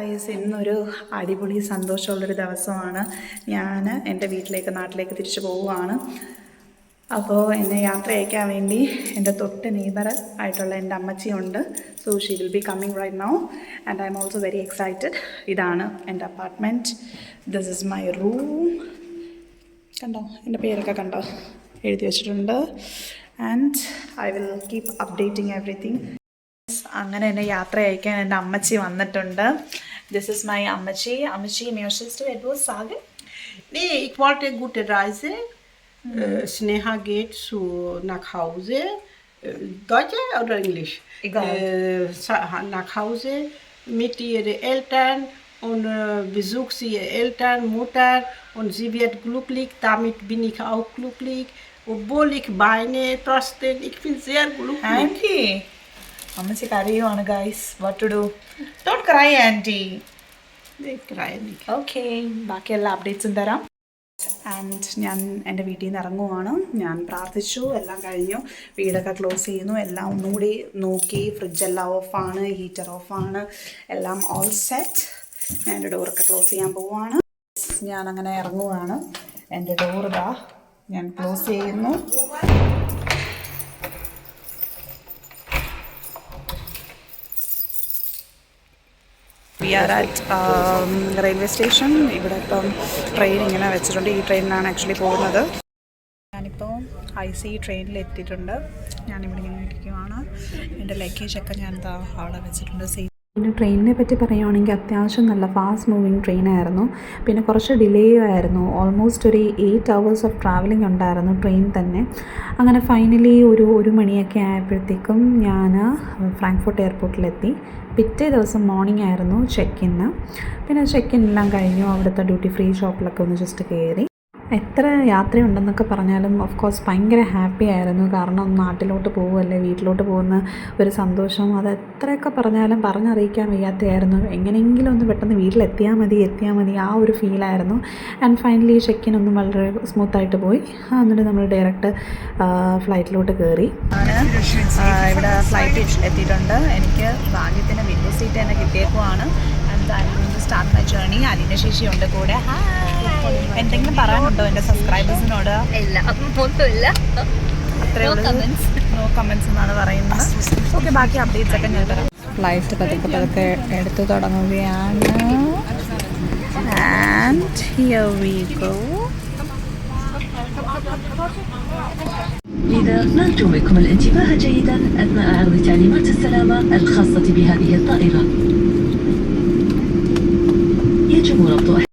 Guys, ഇന്നൊരു അടിപൊളി സന്തോഷമുള്ളൊരു ദിവസമാണ്. ഞാൻ എൻ്റെ നാട്ടിലേക്ക് തിരിച്ചു പോവുകയാണ്. അപ്പോൾ എന്നെ യാത്ര അയക്കാൻ വേണ്ടി എൻ്റെ തൊട്ട് നെയ്ബർ ആയിട്ടുള്ള എൻ്റെ അമ്മച്ചിയുണ്ട്. So she will be coming right now and I am also very excited. ഇതാണ് എൻ്റെ apartment. This is my room. കണ്ടോ, എൻ്റെ പേരൊക്കെ കണ്ടോ എഴുതി വെച്ചിട്ടുണ്ട്. And I will keep updating everything. അങ്ങനെ എന്നെ യാത്ര അയക്കാൻ എൻ്റെ അമ്മച്ചി വന്നിട്ടുണ്ട്. ദിസ് ഇസ് മൈ അമ്മച്ചി. അമ്മച്ചി, möchtest du etwas sagen? Nee, ich wollte gute Reise. Sneha geht nach Hause. Deutsch oder Englisch? Egal. Nach Hause mit ihren Eltern und besucht sie ihre Eltern, Mutter und sie wird glücklich. Damit bin ich auch glücklich. Obwohl ich weine, trotzdem, ich bin sehr glücklich. Aunty, അമ്മച്ചി കരയുവാണ് guys. What to do? Don't cry aunty. Ich cry nicht. Okay, ബാക്കി എല്ലാ അപ്ഡേറ്റ്സും തരാം. And ഞാൻ എൻ്റെ വീട്ടിൽ നിന്ന് ഇറങ്ങുവാണ്. ഞാൻ പ്രാർത്ഥിച്ചു, എല്ലാം കഴിഞ്ഞു, വീടൊക്കെ ക്ലോസ് ചെയ്യുന്നു, എല്ലാം ഒന്നുകൂടി നോക്കി. ഫ്രിഡ്ജെല്ലാം ഓഫാണ്, ഹീറ്റർ ഓഫാണ്, എല്ലാം ഓൾ സെറ്റ്. ഞാൻ എൻ്റെ ഡോറൊക്കെ ക്ലോസ് ചെയ്യാൻ പോവുകയാണ്. ഞാനങ്ങനെ ഇറങ്ങുവാണ്. എൻ്റെ ഡോറിതാ ഞാൻ ക്ലോസ് ചെയ്യുന്നു. We are at railway station. ഇവിടെ ഇപ്പം ട്രെയിൻ ഇങ്ങനെ വെച്ചിട്ടുണ്ട്. ഈ ട്രെയിനിലാണ് ആക്ച്വലി പോകുന്നത്. ഞാനിപ്പോൾ IC ട്രെയിനിൽ എത്തിയിട്ടുണ്ട്. ഞാനിവിടെ ഇങ്ങനെ ഇരിക്കുവാണ്. എൻ്റെ ലഗേജൊക്കെ ഞാൻ അവിടെ വെച്ചിട്ടുണ്ട്. പിന്നെ ട്രെയിനിനെ പറ്റി പറയുകയാണെങ്കിൽ അത്യാവശ്യം നല്ല ഫാസ്റ്റ് മൂവിങ് ട്രെയിനായിരുന്നു. പിന്നെ കുറച്ച് ഡിലേ ആയിരുന്നു. ഓൾമോസ്റ്റ് ഒരു 8 hours ഓഫ് ട്രാവലിംഗ് ഉണ്ടായിരുന്നു ട്രെയിൻ തന്നെ. അങ്ങനെ ഫൈനലി ഒരു മണിയൊക്കെ ആയപ്പോഴത്തേക്കും ഞാൻ ഫ്രാങ്ക്ഫർട്ട് എയർപോർട്ടിലെത്തി. പിറ്റേ ദിവസം മോർണിംഗ് ആയിരുന്നു ചെക്ക്-ഇന്ന്. പിന്നെ ചെക്ക്-ഇൻ കഴിഞ്ഞു. അവിടുത്തെ ഡ്യൂട്ടി ഫ്രീ ഷോപ്പിലൊക്കെ ഒന്ന് ജസ്റ്റ് കയറി. എത്ര യാത്രയുണ്ടെന്നൊക്കെ പറഞ്ഞാലും ഓഫ് കോഴ്സ് ഭയങ്കര ഹാപ്പി ആയിരുന്നു. കാരണം നാട്ടിലോട്ട് പോകുമല്ലേ, വീട്ടിലോട്ട് പോകുന്ന ഒരു സന്തോഷം അത് എത്രയൊക്കെ പറഞ്ഞാലും പറഞ്ഞറിയിക്കാൻ വയ്യാത്തതായിരുന്നു. എങ്ങനെയെങ്കിലും ഒന്ന് പെട്ടെന്ന് വീട്ടിലെത്തിയാൽ മതി ആ ഒരു ഫീലായിരുന്നു. ആൻഡ് ഫൈനലി ചെക്ക്-ഇൻ ഒന്നും വളരെ സ്മൂത്തായിട്ട് പോയി. എന്നിട്ട് നമ്മൾ ഡയറക്റ്റ് ഫ്ലൈറ്റിലോട്ട് കയറി. ഇവിടെ ഫ്ലൈറ്റ് എത്തിയിട്ടുണ്ട്. എനിക്ക് ഭാഗ്യത്തിന് വിൻഡോ സീറ്റ് തന്നെ കിട്ടിയേക്കുവാണ്. And I will start my journey. Aleena ശേഷിയുണ്ട് കൂടെ. എന്തെങ്കിലും പറയാനുണ്ടോ എൻ്റെ സബ്സ്ക്രൈബേഴ്സിനോട്? ഇല്ല, ഒന്നുമില്ല. അത്രേ ഉള്ളൂ. നോ കമൻസ് എന്നാണ് പറയുന്നത്. ഓക്കെ, ബാക്കി അപ്ഡേറ്റ്സ് ഒക്കെ ഞാൻ തരാം. ഫ്ലൈറ്റ് പതുക്കെ എടുത്തു തുടങ്ങുകയാണ്. And here we go. لذا نرجو منكم الانتباه جيدا أثناء عرض تعليمات السلامة الخاصة بهذه الطائرة. يجب ربط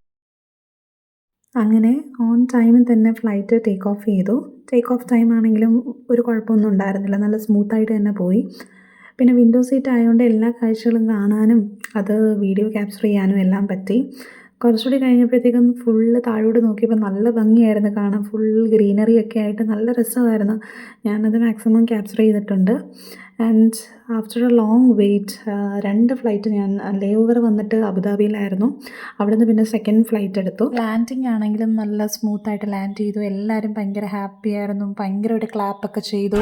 അങ്ങനെ ഓൺ ടൈമിൽ തന്നെ ഫ്ലൈറ്റ് ടേക്ക് ഓഫ് ചെയ്തു. ടേക്ക് ഓഫ് ടൈം ആണെങ്കിലും ഒരു കുഴപ്പമൊന്നും ഉണ്ടായിരുന്നില്ല. നല്ല സ്മൂത്തായിട്ട് തന്നെ പോയി. പിന്നെ വിൻഡോ സീറ്റ് ആയതുകൊണ്ട് എല്ലാ കാഴ്ചകളും കാണാനും അത് വീഡിയോ ക്യാപ്ചർ ചെയ്യാനും എല്ലാം പറ്റി. കുറച്ചുകൂടി കഴിഞ്ഞപ്പോഴത്തേക്കും ഫുള്ള് താഴോട്ട് നോക്കിയപ്പോൾ നല്ല ഭംഗിയായിരുന്നു കാണാൻ. ഫുൾ ഗ്രീനറി ഒക്കെ ആയിട്ട് നല്ല രസമായിരുന്നു. ഞാനത് മാക്സിമം ക്യാപ്ചർ ചെയ്തിട്ടുണ്ട്. And after a long wait 2 flight ഞാൻ ലേ ഓവർ വന്നിട്ട് അബുദാബിയിലായിരുന്നു. അവിടെ നിന്ന് പിന്നെ സെക്കൻഡ് ഫ്ലൈറ്റ് എടുത്തു. ലാൻഡിങ് ആണെങ്കിലും നല്ല സ്മൂത്തായിട്ട് ലാൻഡ് ചെയ്തു. എല്ലാവരും ഭയങ്കര ഹാപ്പി ആയിരുന്നു. ഭയങ്കരമായിട്ട് ക്ലാപ്പൊക്കെ ചെയ്തു.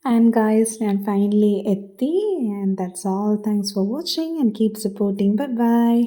And guys, ഞാൻ ഫൈനലി എത്തി. And that's all. Thanks for watching and keep supporting. Bye bye.